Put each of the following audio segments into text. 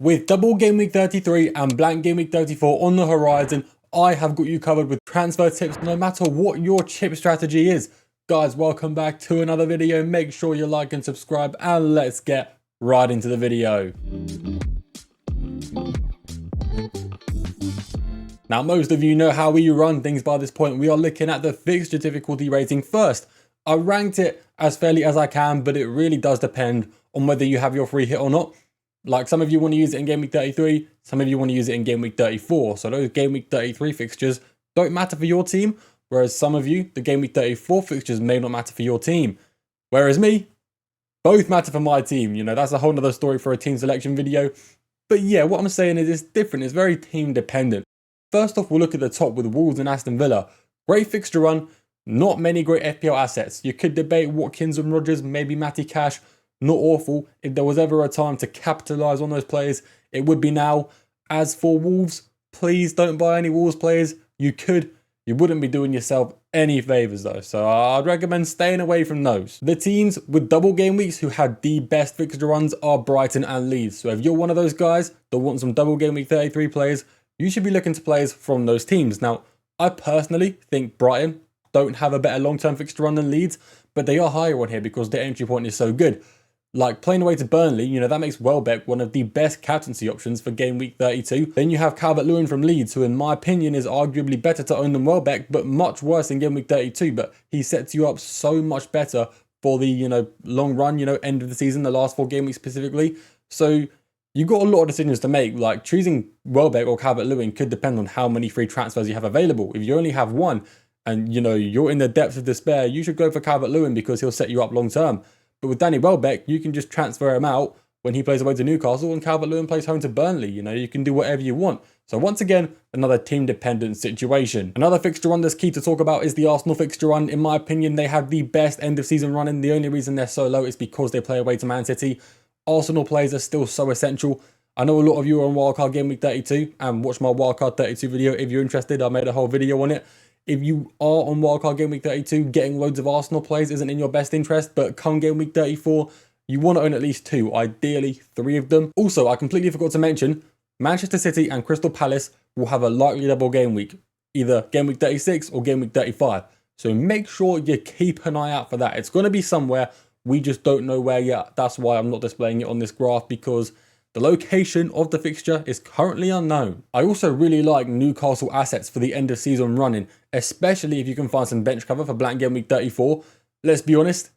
With double game week 33 and blank game week 34 on the horizon, I have got you covered with transfer tips no matter what your chip strategy is. Guys, welcome back to another video. Make sure you like and subscribe and let's get right into the video. Now, most of you know how we run things by this point. We are looking at the fixture difficulty rating first. I ranked it as fairly as I can, but it really does depend on whether you have your free hit or not. Like, some of you want to use it in game week 33, some of you want to use it in game week 34. So those game week 33 fixtures don't matter for your team, whereas some of you, the game week 34 fixtures may not matter for your team. Whereas me, both matter for my team. You know, that's a whole nother story for a team selection video. But yeah, what I'm saying is it's different. It's very team dependent. First off, we'll look at the top with Wolves and Aston Villa. Great fixture run, not many great FPL assets. You could debate Watkins and Rodgers, maybe Matty Cash. Not awful. If there was ever a time to capitalise on those players, it would be now. As for Wolves, please don't buy any Wolves players. You wouldn't be doing yourself any favours though. So I'd recommend staying away from those. The teams with double game weeks who had the best fixture runs are Brighton and Leeds. So if you're one of those guys that want some double game week 33 players, you should be looking to players from those teams. Now, I personally think Brighton don't have a better long-term fixture run than Leeds, but they are higher on here because their entry point is so good. Like playing away to Burnley, you know, that makes Welbeck one of the best captaincy options for game week 32. Then you have Calvert-Lewin from Leeds, who in my opinion is arguably better to own than Welbeck, but much worse in game week 32. But he sets you up so much better for the, you know, long run, you know, end of the season, the last 4 game weeks specifically. So you got a lot of decisions to make. Like choosing Welbeck or Calvert-Lewin could depend on how many free transfers you have available. If you only have one and, you know, you're in the depths of despair, you should go for Calvert-Lewin because he'll set you up long term. But with Danny Welbeck, you can just transfer him out when he plays away to Newcastle and Calvert-Lewin plays home to Burnley. You know, you can do whatever you want. So once again, another team-dependent situation. Another fixture run that's key to talk about is the Arsenal fixture run. In my opinion, they have the best end-of-season run, and the only reason they're so low is because they play away to Man City. Arsenal players are still so essential. I know a lot of you are on Wildcard Game Week 32 and watch my Wildcard 32 video. If you're interested, I made a whole video on it. If you are on Wildcard Game Week 32, getting loads of Arsenal players isn't in your best interest, but come Game Week 34, you want to own at least 2, ideally 3 of them. Also, I completely forgot to mention, Manchester City and Crystal Palace will have a likely double game week, either Game Week 36 or Game Week 35. So make sure you keep an eye out for that. It's going to be somewhere, we just don't know where yet. That's why I'm not displaying it on this graph, because the location of the fixture is currently unknown. I also really like Newcastle assets for the end of season running, especially if you can find some bench cover for blank game week 34. Let's be honest,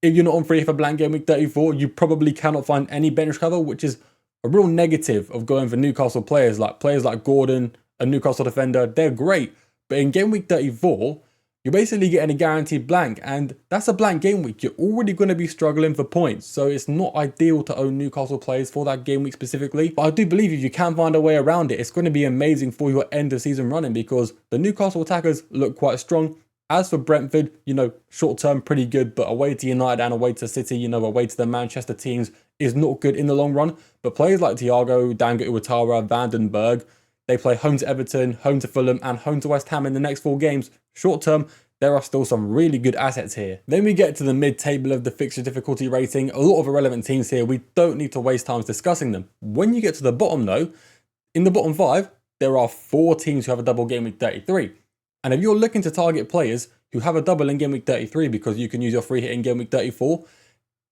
if you're not on free for blank game week 34, you probably cannot find any bench cover, which is a real negative of going for Newcastle players like Gordon, a Newcastle defender. They're great, but in game week 34, you're basically getting a guaranteed blank, and that's a blank game week. You're already going to be struggling for points, so it's not ideal to own Newcastle players for that game week specifically. But I do believe if you can find a way around it, it's going to be amazing for your end of season running, because the Newcastle attackers look quite strong. As for Brentford, you know, short term pretty good, but away to United and away to City, you know, away to the Manchester teams is not good in the long run. But players like Thiago, Dango Ouattara, Vandenberg, they play home to Everton, home to Fulham, and home to West Ham in the next 4 games. Short term, there are still some really good assets here. Then we get to the mid-table of the fixture difficulty rating. A lot of irrelevant teams here. We don't need to waste time discussing them. When you get to the bottom though, in the bottom 5, there are 4 teams who have a double game week 33. And if you're looking to target players who have a double in game week 33 because you can use your free hit in game week 34,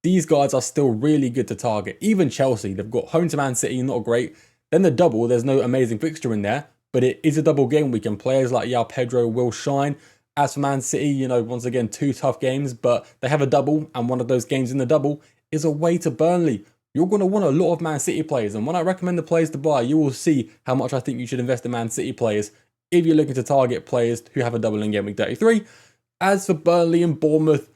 these guys are still really good to target. Even Chelsea, they've got home to Man City, not great. Then the double, there's no amazing fixture in there, but it is a double game week and players like João Pedro will shine. As for Man City, you know, once again, 2 tough games, but they have a double, and one of those games in the double is away to Burnley. You're going to want a lot of Man City players, and when I recommend the players to buy, you will see how much I think you should invest in Man City players if you're looking to target players who have a double in game week 33. As for Burnley and Bournemouth,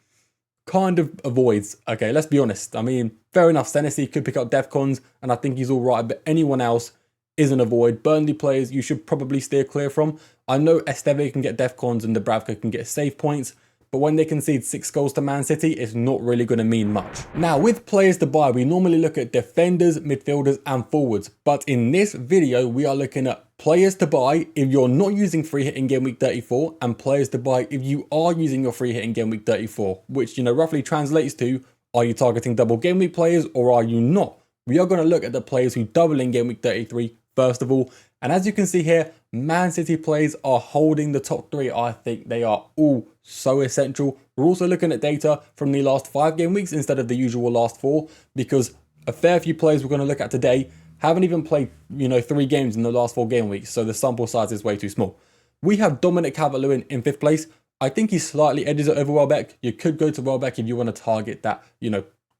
kind of avoids. Okay, let's be honest. I mean, fair enough, Senesi could pick up Defcons, and I think he's all right, but anyone else is an avoid. Burnley players you should probably steer clear from. I know Esteve can get Defcons and Dubravka can get save points, but when they concede 6 goals to Man City, it's not really going to mean much. Now, with players to buy, we normally look at defenders, midfielders, and forwards. But in this video, we are looking at players to buy if you're not using free hit in game week 34, and players to buy if you are using your free hit in game week 34, which, you know, roughly translates to, are you targeting double game week players or are you not? we are going to look at the players who double in game week 33 first of all. And as you can see here, Man City players are holding the top 3. I think they are all so essential. We're also looking at data from the last 5 game weeks instead of the usual last 4, because a fair few players we're going to look at today haven't even played, 3 games in the last 4 game weeks, so the sample size is way too small. We have Dominic Calvert-Lewin in 5th place. I think he slightly edges it over Welbeck. You could go to Welbeck if you want to target that,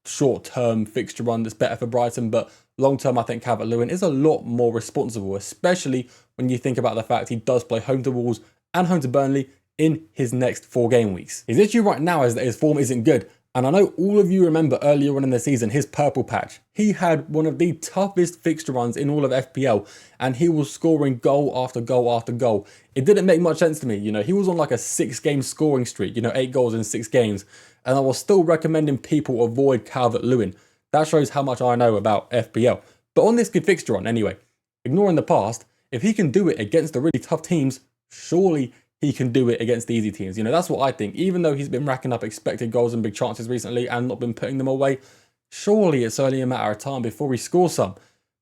short-term fixture run that's better for Brighton, but long-term I think Calvert-Lewin is a lot more responsible, especially when you think about the fact he does play home to Wolves and home to Burnley in his next 4 game weeks. His issue right now is that his form isn't good, and I know all of you remember earlier on in the season his purple patch. He had one of the toughest fixture runs in all of FPL, and he was scoring goal after goal after goal. It didn't make much sense to me, he was on like a 6-game scoring streak, 8 goals in 6 games, and I was still recommending people avoid Calvert-Lewin. That shows how much I know about FPL. But on this good fixture run anyway, ignoring the past, if he can do it against the really tough teams, surely he can do it against the easy teams. That's what I think. Even though he's been racking up expected goals and big chances recently and not been putting them away, surely it's only a matter of time before he scores some.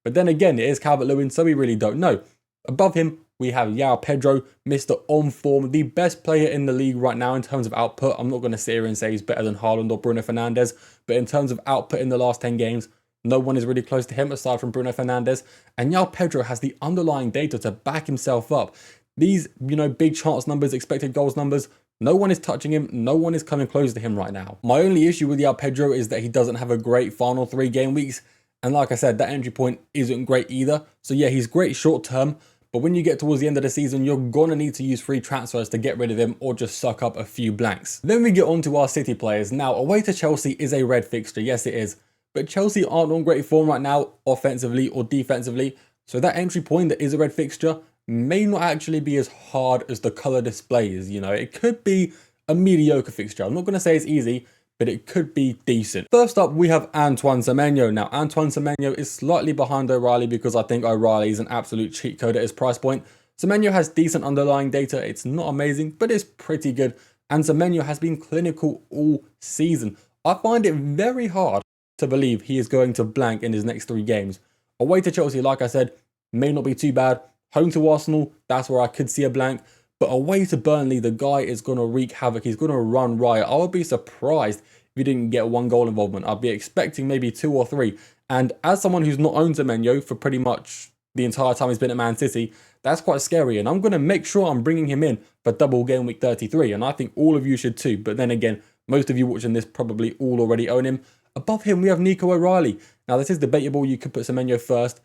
But then again, it is Calvert-Lewin, so we really don't know. Above him, we have João Pedro, Mr. On Form, the best player in the league right now in terms of output. I'm not going to sit here and say he's better than Haaland or Bruno Fernandes, but in terms of output in the last 10 games, no one is really close to him aside from Bruno Fernandes. And João Pedro has the underlying data to back himself up. These, big chance numbers, expected goals numbers, no one is touching him. No one is coming close to him right now. My only issue with João Pedro is that he doesn't have a great final 3 game weeks. And like I said, that entry point isn't great either. So yeah, he's great short term. But when you get towards the end of the season, you're going to need to use free transfers to get rid of him or just suck up a few blanks. Then we get on to our City players. Now, away to Chelsea is a red fixture. Yes, it is. But Chelsea aren't on great form right now, offensively or defensively. So that entry point that is a red fixture may not actually be as hard as the colour displays. It could be a mediocre fixture. I'm not going to say it's easy, but it could be decent. First up, we have Antoine Semenyo. Now, Antoine Semenyo is slightly behind O'Reilly because I think O'Reilly is an absolute cheat code at his price point. Semenyo has decent underlying data. It's not amazing, but it's pretty good. And Semenyo has been clinical all season. I find it very hard to believe he is going to blank in his next 3 games. Away to Chelsea, like I said, may not be too bad. Home to Arsenal, that's where I could see a blank. But away to Burnley, the guy is going to wreak havoc. He's going to run riot. I would be surprised if he didn't get 1 goal involvement. I'd be expecting maybe 2 or 3. And as someone who's not owned Semenyo for pretty much the entire time he's been at Man City, that's quite scary. And I'm going to make sure I'm bringing him in for double game week 33. And I think all of you should too. But then again, most of you watching this probably all already own him. Above him, we have Nico O'Reilly. Now, this is debatable. You could put Semenyo first.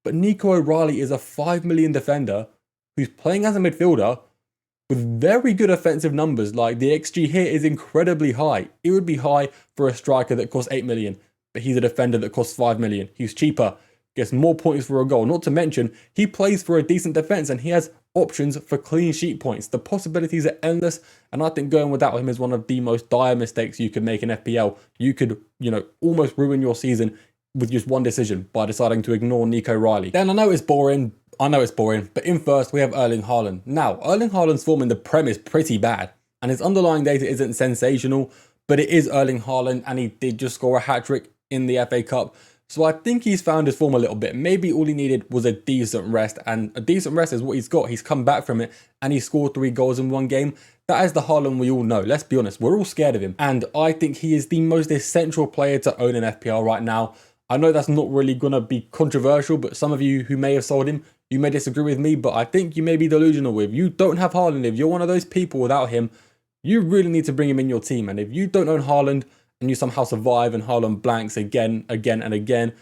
But Nico O'Reilly is a 5 million defender who's playing as a midfielder with very good offensive numbers. Like, the XG here is incredibly high. It would be high for a striker that costs 8 million, but he's a defender that costs 5 million. He's cheaper, gets more points for a goal. Not to mention, he plays for a decent defense and he has options for clean sheet points. The possibilities are endless, and I think going without him is one of the most dire mistakes you could make in FPL. You could, almost ruin your season with just one decision by deciding to ignore Nico O'Reilly. Then I know it's boring, but in first we have Erling Haaland. Now, Erling Haaland's form in the Prem is pretty bad, and his underlying data isn't sensational, but it is Erling Haaland, and he did just score a hat-trick in the FA Cup. So I think he's found his form a little bit. Maybe all he needed was a decent rest, and a decent rest is what he's got. He's come back from it, and he scored 3 goals in 1 game. That is the Haaland we all know. Let's be honest, we're all scared of him. And I think he is the most essential player to own in FPL right now. I know that's not really going to be controversial, but some of you who may have sold him, you may disagree with me, but I think you may be delusional. If you don't have Haaland, if you're one of those people without him, you really need to bring him in your team. And if you don't own Haaland and you somehow survive and Haaland blanks again and again,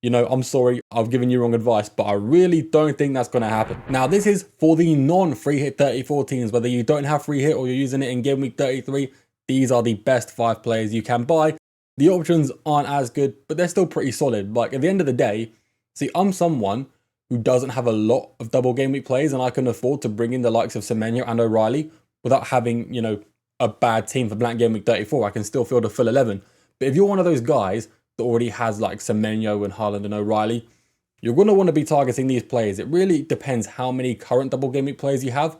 I'm sorry, I've given you wrong advice, but I really don't think that's going to happen. Now, this is for the non-free hit 34 teams. Whether you don't have free hit or you're using it in game week 33, these are the best 5 players you can buy. The options aren't as good, but they're still pretty solid. Like, at the end of the day, see, I'm someone who doesn't have a lot of double game week plays, and I can afford to bring in the likes of Semenyo and O'Reilly without having, a bad team for blank game week 34. I can still field a full 11. But if you're one of those guys that already has like Semenyo and Haaland and O'Reilly, you're going to want to be targeting these players. It really depends how many current double game week players you have.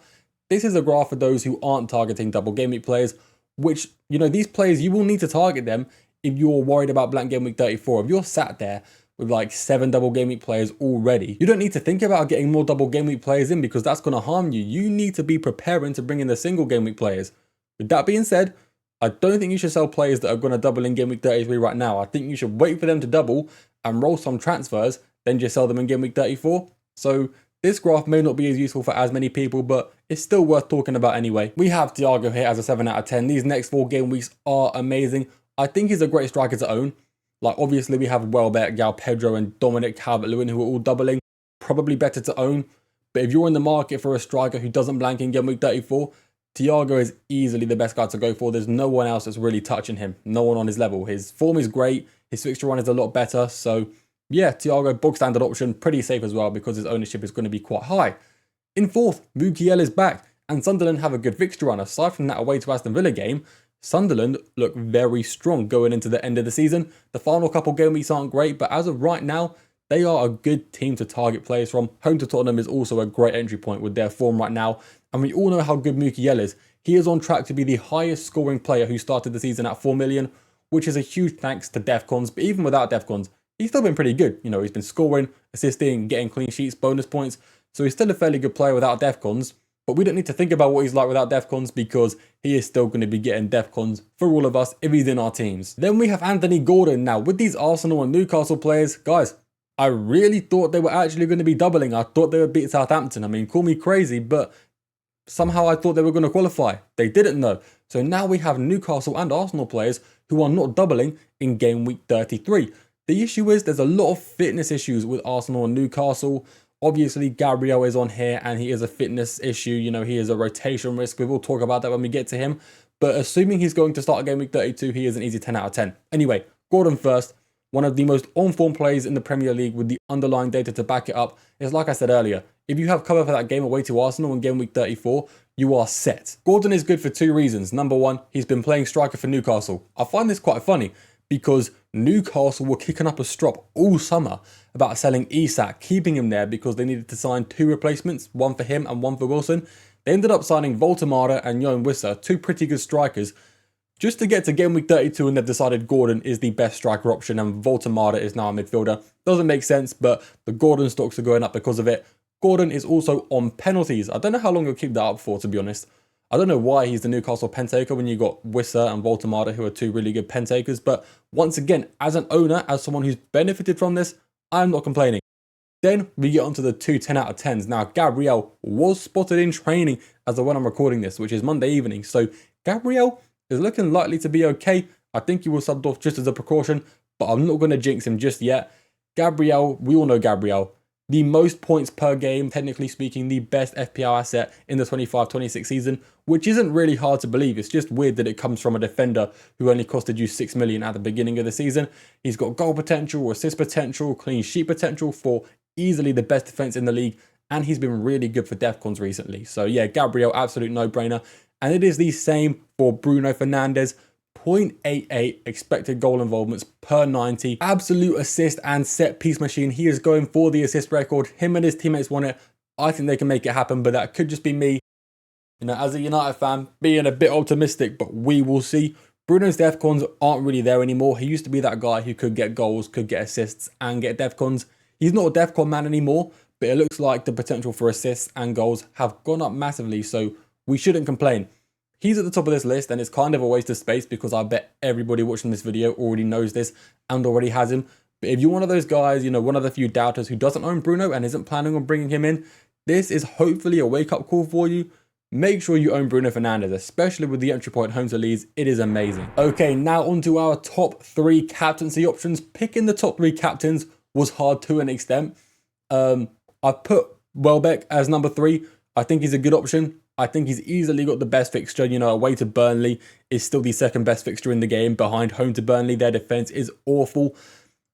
This is a graph for those who aren't targeting double game week players, which, these players, you will need to target them if you're worried about blank game week 34. If you're sat there with like 7 double game week players already. You don't need to think about getting more double game week players in because that's going to harm you. You need to be preparing to bring in the single game week players. With that being said, I don't think you should sell players that are going to double in game week 33 right now. I think you should wait for them to double and roll some transfers, then just sell them in game week 34. So this graph may not be as useful for as many people, but it's still worth talking about anyway. We have Thiago here as a 7 out of 10. These next 4 game weeks are amazing. I think he's a great striker to own. Like, obviously, we have Welbeck, João Pedro, and Dominic Calvert-Lewin, who are all doubling. Probably better to own. But if you're in the market for a striker who doesn't blank in game week 34, Thiago is easily the best guy to go for. There's no one else that's really touching him. No one on his level. His form is great. His fixture run is a lot better. So, yeah, Thiago, bog standard option. Pretty safe as well because his ownership is going to be quite high. In 4th, Mukiele is back. And Sunderland have a good fixture run. Aside from that away to Aston Villa game, Sunderland look very strong going into the end of the season. The final couple game weeks aren't great, but as of right now, they are a good team to target players from. Home to Tottenham is also a great entry point with their form right now. And we all know how good Mukiele is. He is on track to be the highest scoring player who started the season at 4 million, which is a huge thanks to DEFCONs. But even without DEFCONs, he's still been pretty good. You know, he's been scoring, assisting, getting clean sheets, bonus points. So he's still a fairly good player without DEFCONs. But we don't need to think about what he's like without DEFCONs because he is still going to be getting DEFCONs for all of us if he's in our teams. Then we have Anthony Gordon. Now, with these Arsenal and Newcastle players, guys, I really thought they were actually going to be doubling. I thought they would beat Southampton. I mean, call me crazy, but somehow I thought they were going to qualify. They didn't though. So now we have Newcastle and Arsenal players who are not doubling in game week 33. The issue is there's a lot of fitness issues with Arsenal and Newcastle. Obviously, Gabriel is on here and he is a fitness issue. You know, he is a rotation risk. We will talk about that when we get to him. But assuming he's going to start game week 32, he is an easy 10 out of 10. Anyway, Gordon first. One of the most on-form players in the Premier League with the underlying data to back it up. Is like I said earlier, if you have cover for that game away to Arsenal in game week 34, you are set. Gordon is good for 2 reasons. Number 1, he's been playing striker for Newcastle. I find this quite funny because Newcastle were kicking up a strop all summer about selling Isak, keeping him there because they needed to sign 2 replacements, one for him and one for Wilson. They ended up signing Voltemade and Johan Wissa, 2 pretty good strikers, just to get to game week 32, and they've decided Gordon is the best striker option and Voltemade is now a midfielder. Doesn't make sense, but the Gordon stocks are going up because of it. Gordon is also on penalties. I don't know how long he'll keep that up for, to be honest. I don't know why he's the Newcastle pen taker when you got Wissa and Voltemade, who are 2 really good pen takers. But once again, as an owner, as someone who's benefited from this, I'm not complaining. Then we get onto the 2 10 out of 10s. Now, Gabriel was spotted in training as of when I'm recording this, which is Monday evening. So Gabriel is looking likely to be okay. I think he was subbed off just as a precaution, but I'm not going to jinx him just yet. Gabriel, we all know Gabriel. The most points per game, technically speaking, the best FPL asset in the 25-26 season, which isn't really hard to believe. It's just weird that it comes from a defender who only costed you 6 million at the beginning of the season. He's got goal potential, assist potential, clean sheet potential for easily the best defense in the league, and he's been really good for DEFCONs recently. So yeah, Gabriel, absolute no-brainer. And it is the same for Bruno Fernandes. 0.88 expected goal involvements per 90. Absolute assist and set piece machine. He is going for the assist record. Him and his teammates want it. I think they can make it happen, but that could just be me, you know, as a United fan, being a bit optimistic, but we will see. Bruno's DEFCONs aren't really there anymore. He used to be that guy who could get goals, could get assists, and get DEFCONs. He's not a DEFCON man anymore, but it looks like the potential for assists and goals have gone up massively, so we shouldn't complain. He's at the top of this list, and it's kind of a waste of space because I bet everybody watching this video already knows this and already has him. But if you're one of those guys, you know, one of the few doubters who doesn't own Bruno and isn't planning on bringing him in, this is hopefully a wake-up call for you. Make sure you own Bruno Fernandes, especially with the entry point home to Leeds. It is amazing. Okay, now onto our top 3 captaincy options. Picking the top 3 captains was hard to an extent. I put Welbeck as number 3. I think he's a good option. I think he's easily got the best fixture. You know, away to Burnley is still the 2nd best fixture in the game behind home to Burnley. Their defense is awful.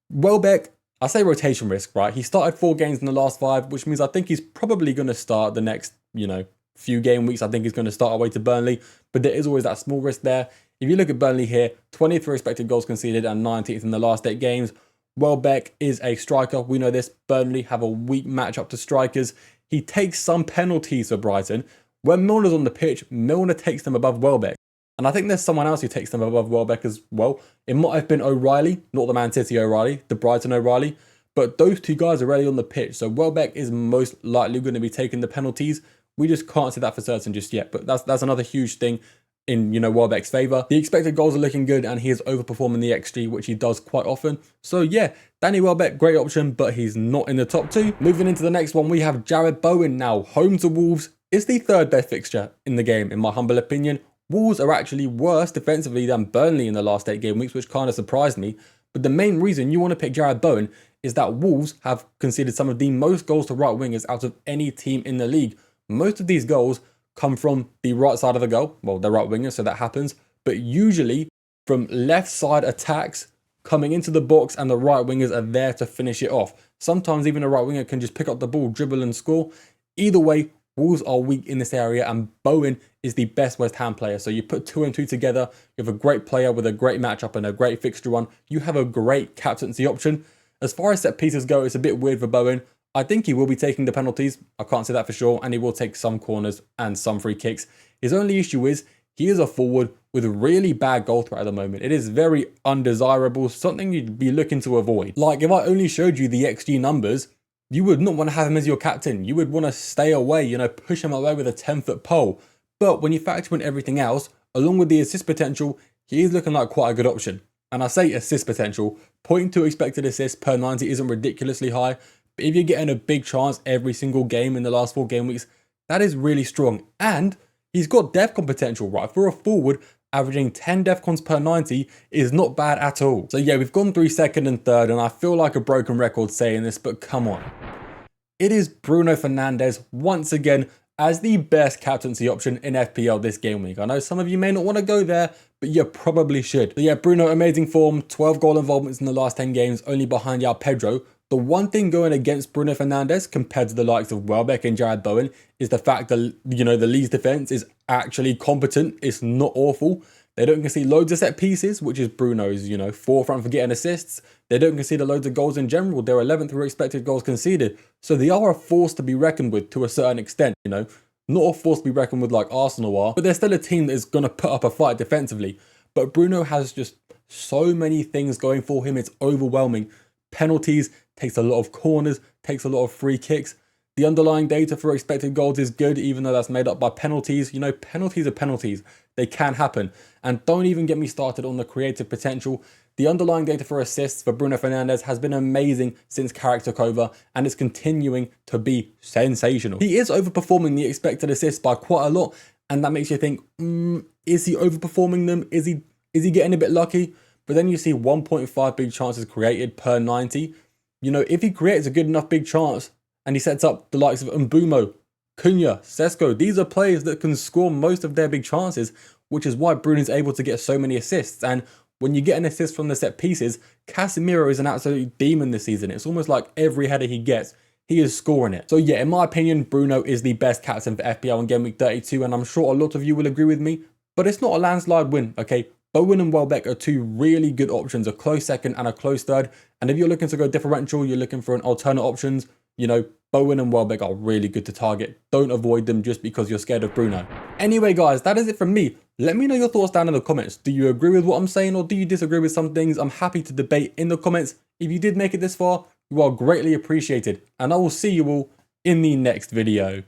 Welbeck, I say rotation risk, right? He started 4 games in the last 5, which means I think he's probably going to start the next, you know, few game weeks. I think he's going to start away to Burnley, but there is always that small risk there. If you look at Burnley here, 20th for expected goals conceded and 19th in the last 8 games. Welbeck is a striker. We know this. Burnley have a weak matchup to strikers. He takes some penalties for Brighton. When Milner's on the pitch, Milner takes them above Welbeck. And I think there's someone else who takes them above Welbeck as well. It might have been O'Reilly, not the Man City O'Reilly, the Brighton O'Reilly. but those two guys are already on the pitch. So Welbeck is most likely going to be taking the penalties. We just can't say that for certain just yet, but that's another huge thing in, you know, Welbeck's favour. The expected goals are looking good and he is overperforming the XG, which he does quite often. So yeah, Danny Welbeck, great option, but he's not in the top 2. Moving into the next one, we have Jarrod Bowen now. Home to Wolves is the 3rd best fixture in the game, in my humble opinion. Wolves are actually worse defensively than Burnley in the last 8 game weeks, which kind of surprised me. But the main reason you want to pick Jarrod Bowen is that Wolves have conceded some of the most goals to right wingers out of any team in the league. Most of these goals come from the right side of the goal. Well, they're right wingers, so that happens. But usually from left side attacks coming into the box, and the right wingers are there to finish it off. Sometimes even a right winger can just pick up the ball, dribble and score. Either way, Wolves are weak in this area, and Bowen is the best West Ham player. So you put 2 and 2 together, you have a great player with a great matchup and a great fixture run. You have a great captaincy option. As far as set pieces go, it's a bit weird for Bowen. I think he will be taking the penalties. I can't say that for sure. And he will take some corners and some free kicks. His only issue is he is a forward with a really bad goal threat at the moment. It is very undesirable, something you'd be looking to avoid. Like, if I only showed you the XG numbers, you would not want to have him as your captain. You would want to stay away, you know, push him away with a 10-foot pole. But when you factor in everything else, along with the assist potential, he is looking like quite a good option. And I say assist potential, 0.2 expected assists per 90 isn't ridiculously high. But if you're getting a big chance every single game in the last 4 game weeks, that is really strong. And he's got DEFCON potential, right? For a forward, averaging 10 DEFCONs per 90 is not bad at all. So yeah, we've gone through 2nd and 3rd, and I feel like a broken record saying this, but come on. It is Bruno Fernandes once again as the best captaincy option in FPL this game week. I know some of you may not want to go there, but you probably should. So yeah, Bruno, amazing form, 12 goal involvements in the last 10 games, only behind João Pedro. The one thing going against Bruno Fernandes compared to the likes of Welbeck and Jarrod Bowen is the fact that, you know, the Leeds defense is actually competent. It's not awful. They don't concede loads of set pieces, which is Bruno's, you know, forefront for getting assists. They don't concede loads of goals in general. They're 11th for expected goals conceded. So they are a force to be reckoned with to a certain extent, you know. Not a force to be reckoned with like Arsenal are, but they're still a team that is going to put up a fight defensively. But Bruno has just so many things going for him. It's overwhelming. Penalties, takes a lot of corners, takes a lot of free kicks. The underlying data for expected goals is good, even though that's made up by penalties. You know, penalties are penalties. They can happen. And don't even get me started on the creative potential. The underlying data for assists for Bruno Fernandes has been amazing since Carrick took over, and it's continuing to be sensational. He is overperforming the expected assists by quite a lot, and that makes you think, is he overperforming them? Is he getting a bit lucky? But then you see 1.5 big chances created per 90. You know, if he creates a good enough big chance and he sets up the likes of Mbumo, Cunha, Sesko, these are players that can score most of their big chances, which is why Bruno's able to get so many assists. And when you get an assist from the set pieces, Casemiro is an absolute demon this season. It's almost like every header he gets, he is scoring it. So yeah, in my opinion, Bruno is the best captain for FPL in Game Week 32, and I'm sure a lot of you will agree with me, but it's not a landslide win, okay? Bowen and Welbeck are 2 really good options, a close 2nd and a close 3rd. And if you're looking to go differential, you're looking for an alternate options, you know, Bowen and Welbeck are really good to target. Don't avoid them just because you're scared of Bruno. Anyway, guys, that is it from me. Let me know your thoughts down in the comments. Do you agree with what I'm saying, or do you disagree with some things? I'm happy to debate in the comments. If you did make it this far, you are greatly appreciated. And I will see you all in the next video.